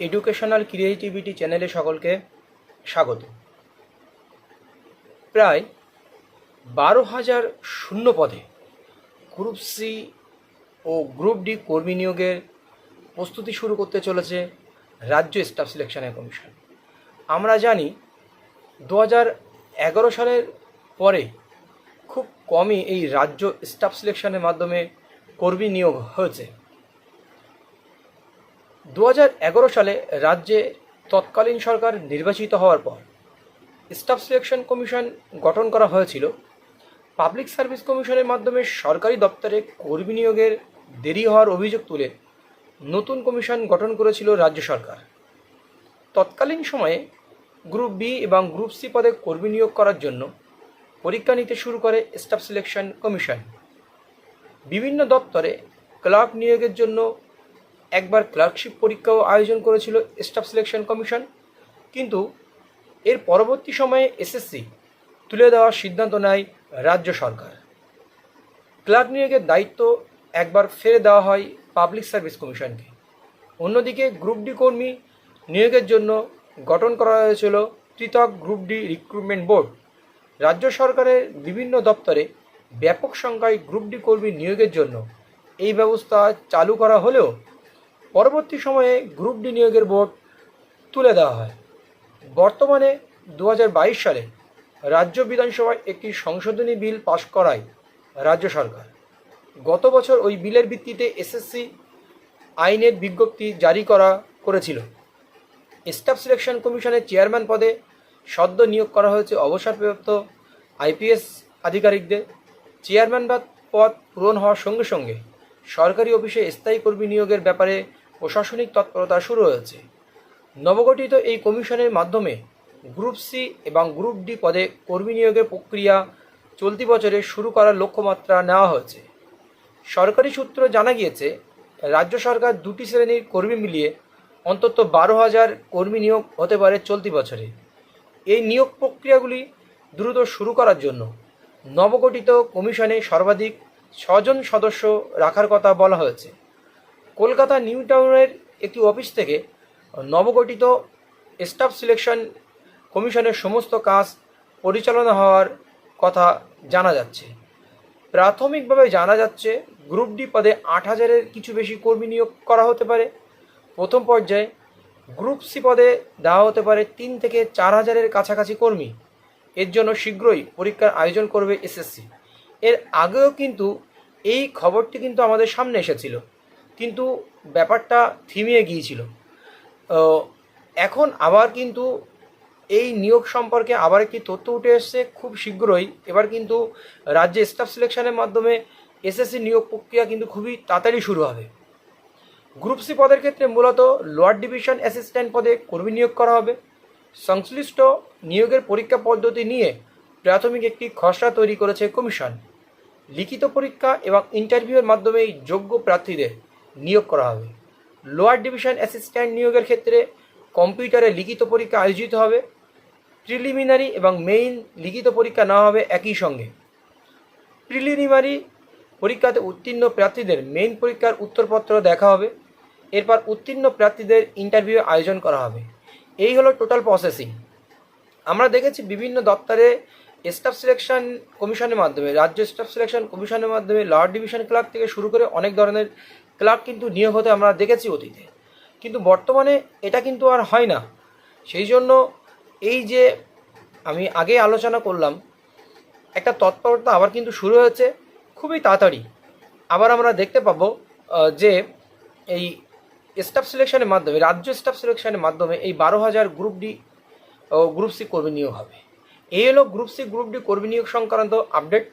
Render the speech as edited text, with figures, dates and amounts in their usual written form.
Educational creativity চ্যানেলে সকলকে স্বাগত। প্রায় 12,000 শূন্য পদে গ্রুপ সি ও গ্রুপ ডি কর্মী নিয়োগের প্রস্তুতি শুরু করতে চলেছে রাজ্য স্টাফ সিলেকশনের কমিশন। আমরা জানি 2011 সালের পরে খুব কমই এই রাজ্য স্টাফ সিলেকশনের মাধ্যমে কর্মী নিয়োগ হয়েছে। 2011 সালে রাজ্যে তৎকালীন সরকার নির্বাচিত হওয়ার পর স্টাফ সিলেকশন কমিশন গঠন করা হয়েছিল। পাবলিক সার্ভিস কমিশনের মাধ্যমে সরকারি দপ্তরে কর্মী নিয়োগের দেরি হওয়ার অভিযোগ তুলে নতুন কমিশন গঠন করেছিল রাজ্য সরকার। তৎকালীন সময়ে গ্রুপ বি এবং গ্রুপ সি পদে কর্মী নিয়োগ করার জন্য পরীক্ষা নিতে শুরু করে স্টাফ সিলেকশন কমিশন। বিভিন্ন দপ্তরে ক্লার্ক নিয়োগের জন্য একবার ক্লার্কশিপ পরীক্ষাও আয়োজন করেছিল স্টাফ সিলেকশন কমিশন, কিন্তু এর পরবর্তী সময়ে এসএসসি তুলে দেওয়ার সিদ্ধান্ত নেয় রাজ্য সরকার। ক্লার্ক নিয়োগের দায়িত্ব একবার ফেলে দেওয়া হয় পাবলিক সার্ভিস কমিশনকে। অন্যদিকে গ্রুপ ডি কর্মী নিয়োগের জন্য গঠন করা হয়েছিল পৃথক গ্রুপ ডি রিক্রুটমেন্ট বোর্ড। রাজ্য সরকারের বিভিন্ন দপ্তরে ব্যাপক সংখ্যায় গ্রুপ ডি কর্মী নিয়োগের জন্য এই ব্যবস্থা চালু করা হলেও পরবর্তী সময়ে গ্রুপ ডি নিয়োগের বোর্ড তুলে দেওয়া হয়। বর্তমানে 2022 সালে রাজ্য বিধানসভায় একটি সংশোধনী বিল পাশ করায় রাজ্য সরকার। গত বছর ওই বিলের ভিত্তিতে এসএসসি আইনের বিজ্ঞপ্তি জারি করেছিল। স্টাফ সিলেকশন কমিশনের চেয়ারম্যান পদে সদ্য নিয়োগ করা হয়েছে অবসরপ্রাপ্ত আইপিএস আধিকারিকদের। চেয়ারম্যান পদ পূরণ হওয়ার সঙ্গে সঙ্গে সরকারি অফিসে স্থায়ী কর্মী নিয়োগের ব্যাপারে প্রশাসনিক তৎপরতা শুরু হয়েছে। নবগঠিত এই কমিশনের মাধ্যমে গ্রুপ সি এবং গ্রুপ ডি পদে কর্মী নিয়োগের প্রক্রিয়া চলতি বছরে শুরু করার লক্ষ্যমাত্রা নেওয়া হয়েছে। সরকারি সূত্র জানা গিয়েছে, রাজ্য সরকার দুটি শ্রেণীর কর্মী মিলিয়ে অন্তত 12,000 কর্মী নিয়োগ হতে পারে চলতি বছরে। এই নিয়োগ প্রক্রিয়াগুলি দ্রুত শুরু করার জন্য নবগঠিত কমিশনে সর্বাধিক 6 জন সদস্য রাখার কথা বলা হয়েছে। কলকাতা নিউ টাউনের একটি অফিস থেকে নবগঠিত স্টাফ সিলেকশন কমিশনের সমস্ত কাজ পরিচালনা হওয়ার কথা জানা যাচ্ছে। প্রাথমিকভাবে জানা যাচ্ছে গ্রুপ ডি পদে 8,000-এর কিছু বেশি কর্মী নিয়োগ করা হতে পারে। প্রথম পর্যায়ে গ্রুপ সি পদে দেওয়া হতে পারে 3 থেকে 4,000-এর কাছাকাছি কর্মী। এর জন্য শীঘ্রই পরীক্ষার আয়োজন করবে এসএসসি। এর আগেও কিন্তু এই খবরটি কিন্তু আমাদের সামনে এসেছিল, কিন্তু ব্যাপারটা থিমিয়ে গিয়েছিল। এখন আবার কিন্তু এই নিয়োগ সম্পর্কে আবার একটি তথ্য উঠে এসছে। খুব শীঘ্রই এবার কিন্তু রাজ্যে স্টাফ সিলেকশনের মাধ্যমে এসএসসি নিয়োগ প্রক্রিয়া কিন্তু খুবই তাড়াতাড়ি শুরু হবে। গ্রুপ সি পদের ক্ষেত্রে মূলত লোয়ার ডিভিশন অ্যাসিস্ট্যান্ট পদে কর্মী নিয়োগ করা হবে। সংশ্লিষ্ট নিয়োগের পরীক্ষা পদ্ধতি নিয়ে প্রাথমিক একটি খসড়া তৈরি করেছে কমিশন। লিখিত পরীক্ষা এবং ইন্টারভিউয়ের মাধ্যমেই যোগ্য প্রার্থীদের নিয়োগ করা হবে। লোয়ার ডিভিশন অ্যাসিস্ট্যান্ট নিয়োগের ক্ষেত্রে কম্পিউটারে লিখিত পরীক্ষা আয়োজিত হবে। প্রিলিমিনারি এবং মেইন লিখিত পরীক্ষা নেওয়া হবে একই সঙ্গে। প্রিলিমিনারি পরীক্ষাতে উত্তীর্ণ প্রার্থীদের মেইন পরীক্ষার উত্তরপত্র দেখা হবে। এরপর উত্তীর্ণ প্রার্থীদের ইন্টারভিউ আয়োজন করা হবে। এই হলো টোটাল প্রসেসিং। আমরা দেখেছি বিভিন্ন দপ্তরে স্টাফ সিলেকশন কমিশনের মাধ্যমে, রাজ্য স্টাফ সিলেকশন কমিশনের মাধ্যমে লোয়ার ডিভিশন ক্লার্ক থেকে শুরু করে অনেক ধরনের ক্লার্ক কিন্তু নিয়োগ হতে আমরা দেখেছি অতীতে, কিন্তু বর্তমানে এটা কিন্তু আর হয় না। সেই জন্য এই যে আমি আগে আলোচনা করলাম, একটা তৎপরতা আবার কিন্তু শুরু হয়েছে খুবই তাড়াতাড়ি। আবার আমরা দেখতে পাবো যে এই স্টাফ সিলেকশনের মাধ্যমে, রাজ্য স্টাফ সিলেকশনের মাধ্যমে এই 12,000 গ্রুপ ডি ও গ্রুপ সি কর্মী নিয়োগ হবে। এই হলো গ্রুপ সি গ্রুপ ডি কর্মী নিয়োগ সংক্রান্ত আপডেট।